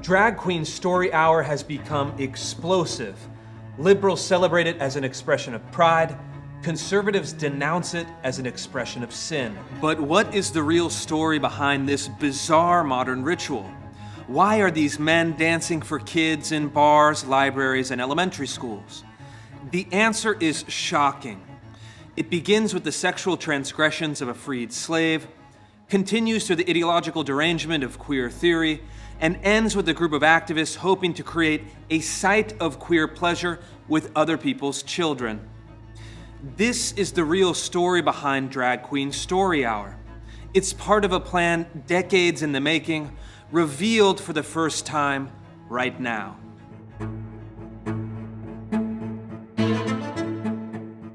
Drag Queen Story Hour has become explosive. Liberals celebrate it as an expression of pride. Conservatives denounce it as an expression of sin. But what is the real story behind this bizarre modern ritual? Why are these men dancing for kids in bars, libraries, and elementary schools? The answer is shocking. It begins with the sexual transgressions of a freed slave, continues through the ideological derangement of queer theory, and ends with a group of activists hoping to create a site of queer pleasure with other people's children. This is the real story behind Drag Queen Story Hour. It's part of a plan decades in the making, revealed for the first time right now.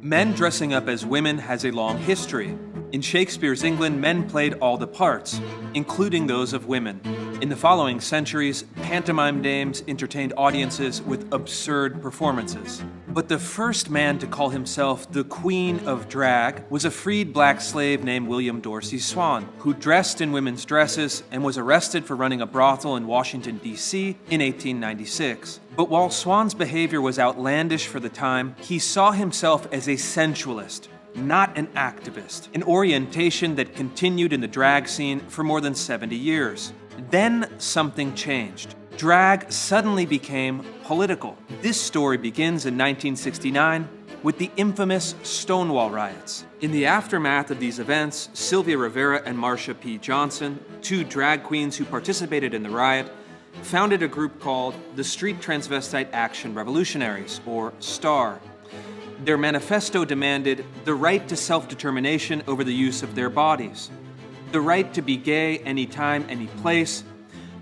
Men dressing up as women has a long history. In Shakespeare's England, men played all the parts, including those of women. In the following centuries, pantomime dames entertained audiences with absurd performances. But the first man to call himself the Queen of Drag was a freed black slave named William Dorsey Swan, who dressed in women's dresses and was arrested for running a brothel in Washington, D.C. in 1896. But while Swan's behavior was outlandish for the time, he saw himself as a sensualist, not an activist, an orientation that continued in the drag scene for more than 70 years. Then something changed. Drag suddenly became political. This story begins in 1969 with the infamous Stonewall riots. In the aftermath of these events, Sylvia Rivera and Marsha P. Johnson, two drag queens who participated in the riot, founded a group called the Street Transvestite Action Revolutionaries, or STAR. Their manifesto demanded the right to self-determination over the use of their bodies, the right to be gay anytime, any place,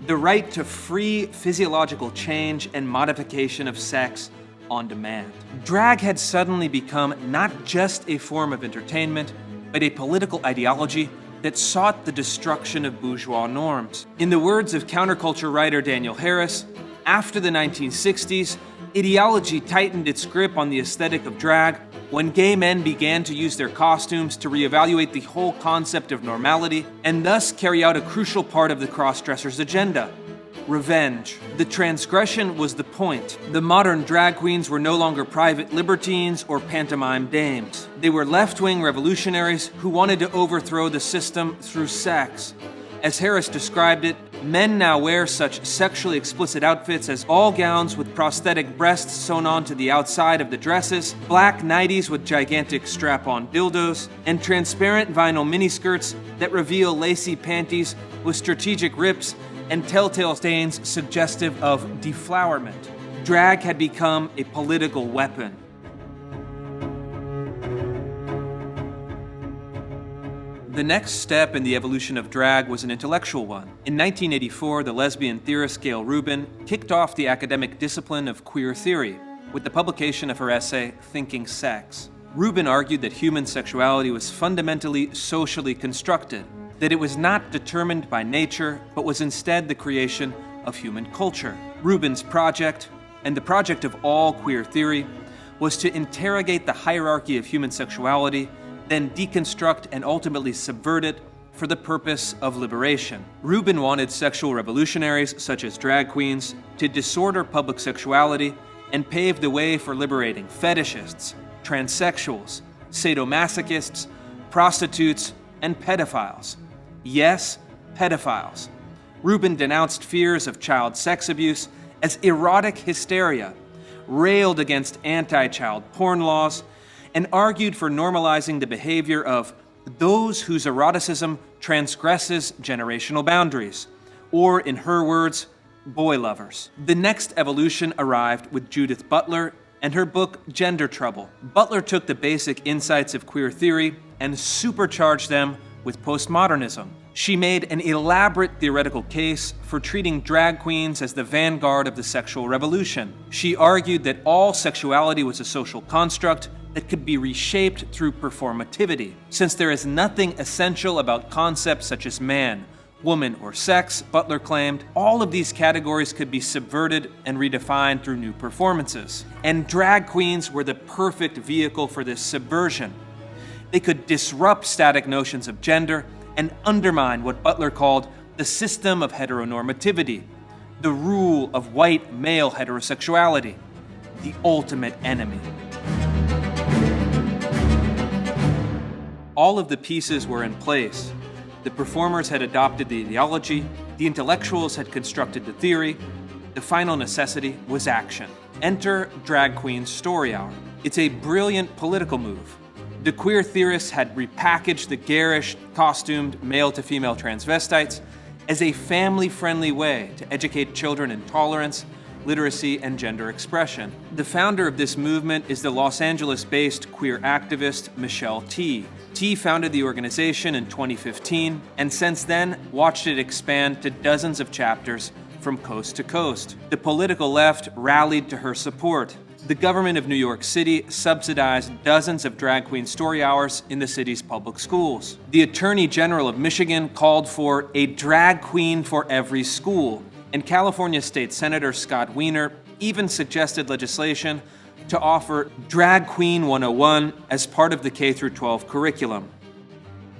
the right to free physiological change and modification of sex on demand. Drag had suddenly become not just a form of entertainment, but a political ideology that sought the destruction of bourgeois norms. In the words of counterculture writer Daniel Harris, after the 1960s, ideology tightened its grip on the aesthetic of drag when gay men began to use their costumes to reevaluate the whole concept of normality and thus carry out a crucial part of the cross-dresser's agenda: revenge. The transgression was the point. The modern drag queens were no longer private libertines or pantomime dames. They were left-wing revolutionaries who wanted to overthrow the system through sex. As Harris described it, men now wear such sexually explicit outfits as all gowns with prosthetic breasts sewn onto the outside of the dresses, black nighties with gigantic strap-on dildos, and transparent vinyl miniskirts that reveal lacy panties with strategic rips and telltale stains suggestive of deflowerment. Drag had become a political weapon. The next step in the evolution of drag was an intellectual one. In 1984, the lesbian theorist Gayle Rubin kicked off the academic discipline of queer theory with the publication of her essay, Thinking Sex. Rubin argued that human sexuality was fundamentally socially constructed, that it was not determined by nature, but was instead the creation of human culture. Rubin's project, and the project of all queer theory, was to interrogate the hierarchy of human sexuality, then deconstruct and ultimately subvert it for the purpose of liberation. Rubin wanted sexual revolutionaries, such as drag queens, to disorder public sexuality and pave the way for liberating fetishists, transsexuals, sadomasochists, prostitutes, and pedophiles. Yes, pedophiles. Rubin denounced fears of child sex abuse as erotic hysteria, railed against anti-child porn laws, and argued for normalizing the behavior of those whose eroticism transgresses generational boundaries, or in her words, boy lovers. The next evolution arrived with Judith Butler and her book Gender Trouble. Butler took the basic insights of queer theory and supercharged them with postmodernism. She made an elaborate theoretical case for treating drag queens as the vanguard of the sexual revolution. She argued that all sexuality was a social construct that could be reshaped through performativity. Since there is nothing essential about concepts such as man, woman, or sex, Butler claimed, all of these categories could be subverted and redefined through new performances. And drag queens were the perfect vehicle for this subversion. They could disrupt static notions of gender and undermine what Butler called the system of heteronormativity, the rule of white male heterosexuality, the ultimate enemy. All of the pieces were in place. The performers had adopted the ideology, the intellectuals had constructed the theory. The final necessity was action. Enter Drag Queen Story Hour. It's a brilliant political move. The queer theorists had repackaged the garish, costumed male-to-female transvestites as a family-friendly way to educate children in tolerance, literacy, and gender expression. The founder of this movement is the Los Angeles-based queer activist Michelle T. T founded the organization in 2015, and since then watched it expand to dozens of chapters from coast to coast. The political left rallied to her support. The government of New York City subsidized dozens of drag queen story hours in the city's public schools. The Attorney General of Michigan called for a drag queen for every school, and California State Senator Scott Wiener even suggested legislation to offer Drag Queen 101 as part of the K-12 curriculum.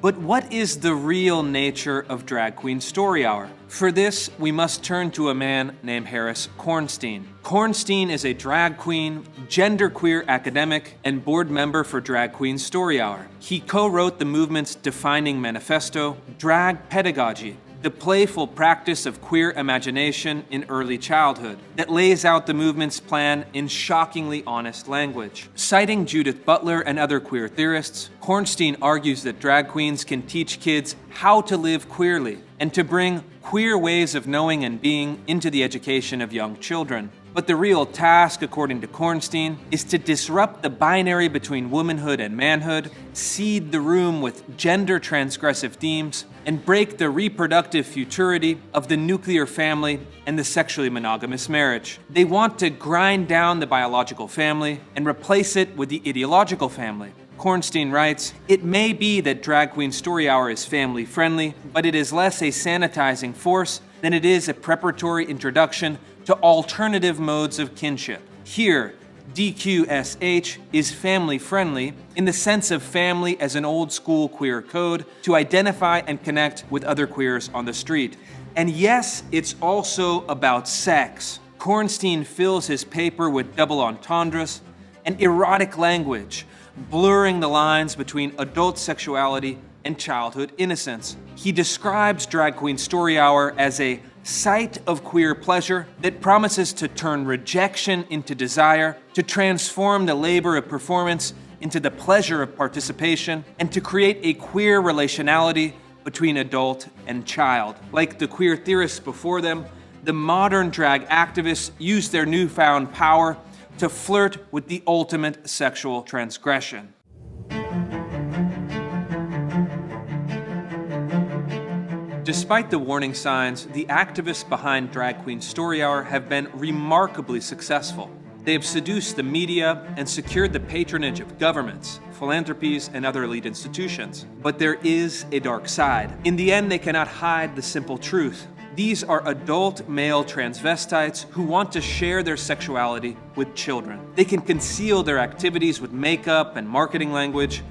But what is the real nature of Drag Queen Story Hour? For this, we must turn to a man named Harris Kornstein. Kornstein is a drag queen, genderqueer academic, and board member for Drag Queen Story Hour. He co-wrote the movement's defining manifesto, Drag Pedagogy, the playful practice of queer imagination in early childhood, that lays out the movement's plan in shockingly honest language. Citing Judith Butler and other queer theorists, Kornstein argues that drag queens can teach kids how to live queerly and to bring queer ways of knowing and being into the education of young children. But the real task, according to Kornstein, is to disrupt the binary between womanhood and manhood, seed the room with gender-transgressive themes, and break the reproductive futurity of the nuclear family and the sexually monogamous marriage. They want to grind down the biological family and replace it with the ideological family. Kornstein writes, "It may be that Drag Queen Story Hour is family-friendly, but it is less a sanitizing force than it is a preparatory introduction to alternative modes of kinship. Here, DQSH is family-friendly in the sense of family as an old-school queer code to identify and connect with other queers on the street. And yes, it's also about sex." Kornstein fills his paper with double entendres and erotic language, blurring the lines between adult sexuality and childhood innocence. He describes Drag Queen Story Hour as a site of queer pleasure that promises to turn rejection into desire, to transform the labor of performance into the pleasure of participation, and to create a queer relationality between adult and child. Like the queer theorists before them, the modern drag activists use their newfound power to flirt with the ultimate sexual transgression. Despite the warning signs, the activists behind Drag Queen Story Hour have been remarkably successful. They have seduced the media and secured the patronage of governments, philanthropies, and other elite institutions. But there is a dark side. In the end, they cannot hide the simple truth. These are adult male transvestites who want to share their sexuality with children. They can conceal their activities with makeup and marketing language,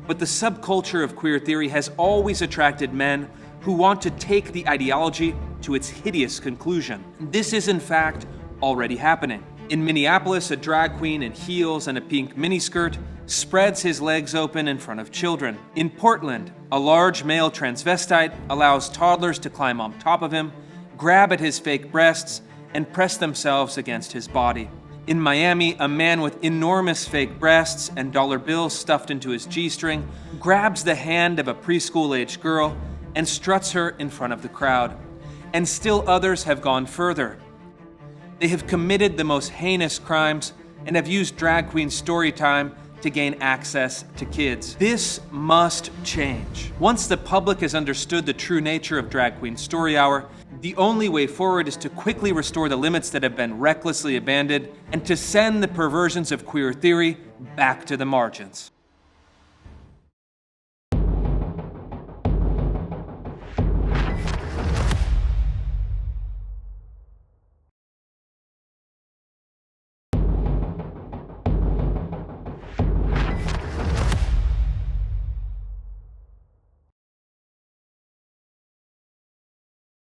but the subculture of queer theory has always attracted men who want to take the ideology to its hideous conclusion. This is, in fact, already happening. In Minneapolis, a drag queen in heels and a pink miniskirt spreads his legs open in front of children. In Portland, a large male transvestite allows toddlers to climb on top of him, grab at his fake breasts, and press themselves against his body. In Miami, a man with enormous fake breasts and dollar bills stuffed into his G-string grabs the hand of a preschool-aged girl and struts her in front of the crowd. And still others have gone further. They have committed the most heinous crimes and have used drag queen story time to gain access to kids. This must change. Once the public has understood the true nature of Drag Queen Story Hour, the only way forward is to quickly restore the limits that have been recklessly abandoned and to send the perversions of queer theory back to the margins.